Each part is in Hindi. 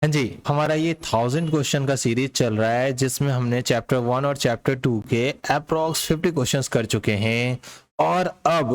हाँ जी, हमारा ये 1000 क्वेश्चन का सीरीज चल रहा है जिसमें हमने चैप्टर 1 और चैप्टर 2 के अप्रॉक्स 50 क्वेश्चंस कर चुके हैं और अब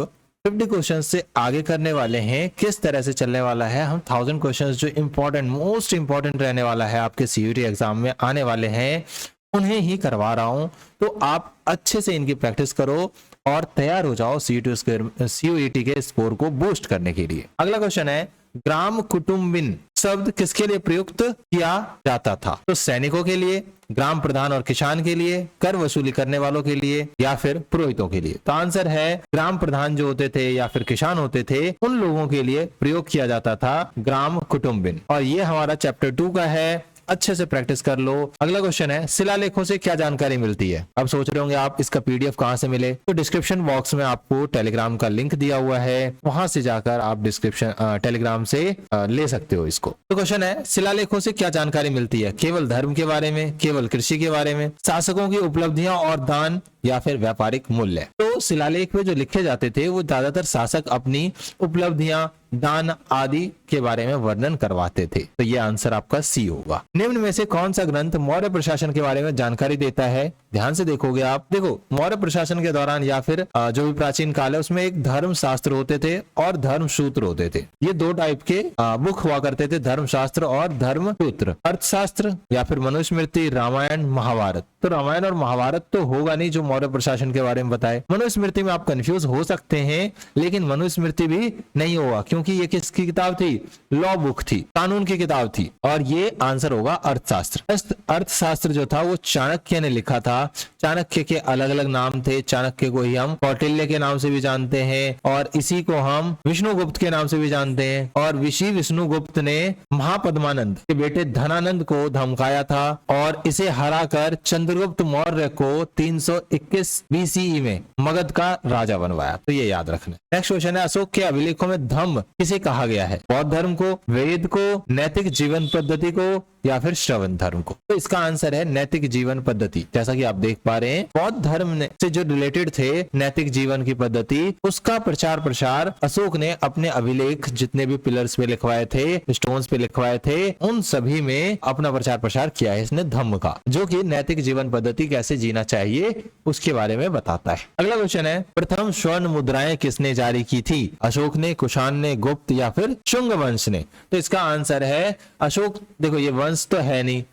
50 क्वेश्चंस से आगे करने वाले हैं। किस तरह से चलने वाला है, हम 1000 क्वेश्चंस जो इम्पोर्टेंट मोस्ट इम्पोर्टेंट रहने वाला है आपके सीयूईटी एग्जाम में आने वाले हैं उन्हें ही करवा रहा हूं। तो आप अच्छे से इनकी प्रैक्टिस करो और तैयार हो जाओ सीयूईटी के स्कोर को बूस्ट करने के लिए। अगला क्वेश्चन है, ग्राम कुटुंबिन शब्द किसके लिए प्रयुक्त किया जाता था? तो सैनिकों के लिए, ग्राम प्रधान और किसान के लिए, कर वसूली करने वालों के लिए या फिर पुरोहितों के लिए? तो आंसर है ग्राम प्रधान जो होते थे या फिर किसान होते थे उन लोगों के लिए प्रयोग किया जाता था ग्राम कुटुंबिन। और ये हमारा चैप्टर 2 का है, अच्छे से प्रैक्टिस कर लो। अगला क्वेश्चन है, शिलालेखों से क्या जानकारी मिलती है? अब सोच रहे होंगे आप इसका पीडीएफ कहां से मिले, तो डिस्क्रिप्शन बॉक्स में आपको टेलीग्राम का लिंक दिया हुआ है, वहां से जाकर आप डिस्क्रिप्शन टेलीग्राम से ले सकते हो इसको। तो क्वेश्चन है, शिलालेखों से क्या जानकारी मिलती है? केवल धर्म के बारे में, केवल कृषि के बारे में, शासकों की उपलब्धियां और दान या फिर व्यापारिक मूल्य? तो शिलालेख में जो लिखे जाते थे वो ज्यादातर शासक अपनी उपलब्धियां, दान आदि के बारे में वर्णन करवाते थे। तो ये आंसर आपका सी होगा। निम्न में से कौन सा ग्रंथ मौर्य प्रशासन के बारे में जानकारी देता है? ध्यान से देखोगे आप, देखो मौर्य प्रशासन के दौरान या फिर जो भी प्राचीन काल है उसमें एक धर्म शास्त्र होते थे और धर्म सूत्र होते थे। ये दो टाइप के बुक हुआ करते थे, धर्म शास्त्र और धर्म सूत्र। अर्थशास्त्र या फिर मनुस्मृति, रामायण, महाभारत। तो रामायण और महाभारत तो होगा नहीं जो मौर्य प्रशासन के बारे में बताए। मनुस्मृति में आप कंफ्यूज हो सकते हैं, लेकिन मनुस्मृति भी नहीं होगा क्योंकि ये किसकी किताब थी? लॉ बुक थी, कानून की किताब थी। और ये आंसर होगा अर्थशास्त्र। अर्थशास्त्र जो था वो चाणक्य ने लिखा था। चाणक्य के अलग अलग नाम थे। चाणक्य को ही हम कौटिल्य के नाम से भी जानते हैं और इसी को हम विष्णुगुप्त के नाम से भी जानते हैं। और ऋषि विष्णुगुप्त ने महापद्मानंद के बेटे धनानंद को धमकाया था और इसे हराकर चंद्रगुप्त मौर्य को 321 बीसीई में मगध का राजा बनवाया। तो ये याद रखना। नेक्स्ट क्वेश्चन है, अशोक के अभिलेखों में धम्म किसे कहा गया है? बौद्ध धर्म को, वेद को, नैतिक जीवन पद्धति को या फिर श्रवण धर्म को? तो इसका आंसर है नैतिक जीवन पद्धति। जैसा कि आप देख पा रहे हैं, बौद्ध धर्म से जो रिलेटेड थे नैतिक जीवन की पद्धति, उसका प्रचार प्रसार अशोक ने अपने अभिलेख जितने भी पिलर्स पे लिखवाए थे, स्टोन्स पे लिखवाए थे, उन सभी में अपना प्रचार प्रसार किया है इसने धम्म का, जो कि नैतिक जीवन पद्धति कैसे जीना चाहिए उसके बारे में बताता है। अगला क्वेश्चन है, प्रथम स्वर्ण मुद्राएं किसने जारी की थी? अशोक ने, कुषाण ने, गुप्त या फिर शुंग वंश ने? तो इसका आंसर है अशोक। देखो ये वंश तो है नहीं,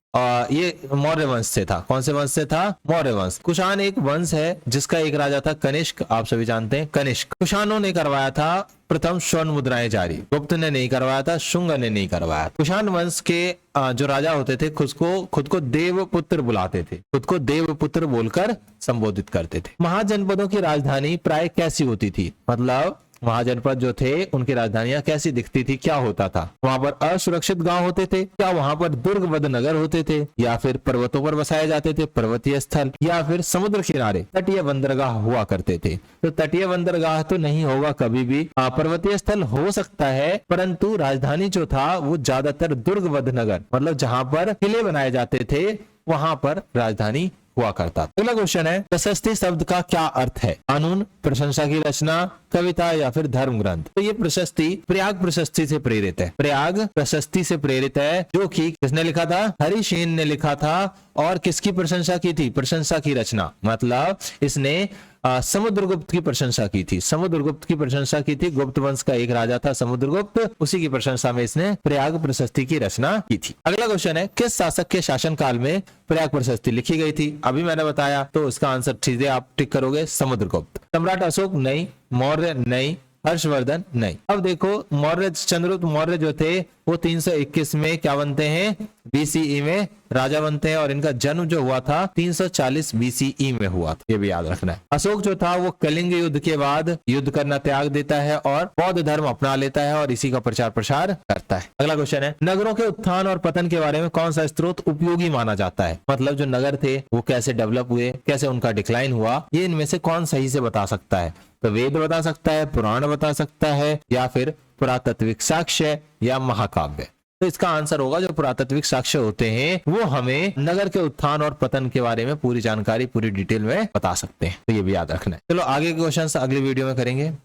ये मौर्य वंश से था। कौन से वंश से था? मौर्य वंश। कुषाण एक वंश है जिसका एक राजा था कनिष्क, आप सभी जानते हैं कनिष्क। कुषाणों ने करवाया था प्रथम स्वर्ण मुद्राएं जारी, गुप्त ने नहीं करवाया था, शुंग ने नहीं करवाया। कुषाण वंश के जो राजा होते थे खुद को देवपुत्र बुलाते थे, खुद को देवपुत्र बोलकर संबोधित करते थे। महाजनपदों की राजधानी प्राय कैसी होती थी? मतलब महाजनपद जो थे उनकी राजधानियां कैसी दिखती थी, क्या होता था? वहां पर असुरक्षित गांव होते थे, क्या वहां पर दुर्गबद्ध नगर होते थे, या फिर पर्वतों पर बसाए जाते थे, पर्वतीय स्थल, या फिर समुद्र किनारे तटीय बंदरगाह हुआ करते थे? तो तटीय बंदरगाह तो नहीं होगा कभी भी, पर्वतीय स्थल हो सकता है, परंतु राजधानी जो था वो ज्यादातर दुर्गबद्ध नगर, मतलब जहां पर किले बनाए जाते थे वहां पर राजधानी हुआ करता। अगला क्वेश्चन है, प्रशस्ति शब्द का क्या अर्थ है? कानून, प्रशंसा की रचना, कविता या फिर धर्म ग्रंथ? तो ये प्रशस्ति प्रयाग प्रशस्ति से प्रेरित है। प्रयाग प्रशस्ति से प्रेरित है, जो कि किसने लिखा था? हरिसेन ने लिखा था। और किसकी प्रशंसा की थी? प्रशंसा की रचना, मतलब इसने समुद्रगुप्त की प्रशंसा की थी। समुद्रगुप्त की प्रशंसा की थी। गुप्त वंश का एक राजा था समुद्रगुप्त, उसी की प्रशंसा में इसने प्रयाग प्रशस्ति की रचना की थी। अगला क्वेश्चन है, किस शासक के शासन काल में प्रयाग प्रशस्ति लिखी गई थी? अभी मैंने बताया, तो इसका आंसर सीधे आप टिक करोगे, समुद्रगुप्त। सम्राट अशोक नहीं, मौर्य नहीं, हर्षवर्धन नहीं। अब देखो मौर्य, चंद्रगुप्त मौर्य जो थे वो 321 में क्या बनते हैं? बीसीई में राजा बनते हैं और इनका जन्म जो हुआ था 340 बीसीई में हुआ था, ये भी याद रखना है। अशोक जो था वो कलिंग युद्ध के बाद युद्ध करना त्याग देता है और बौद्ध धर्म अपना लेता है और इसी का प्रचार प्रसार करता है। अगला क्वेश्चन है, नगरों के उत्थान और पतन के बारे में कौन सा स्रोत उपयोगी माना जाता है? मतलब जो नगर थे वो कैसे डेवलप हुए, कैसे उनका डिक्लाइन हुआ, ये इनमें से कौन सही से बता सकता है? तो वेद बता सकता है, पुराण बता सकता है, या फिर पुरातात्विक साक्ष्य या महाकाव्य? तो इसका आंसर होगा जो पुरातात्विक साक्ष्य होते हैं वो हमें नगर के उत्थान और पतन के बारे में पूरी जानकारी पूरी डिटेल में बता सकते हैं। तो ये भी याद रखना है। चलो आगे के क्वेश्चन अगली वीडियो में करेंगे।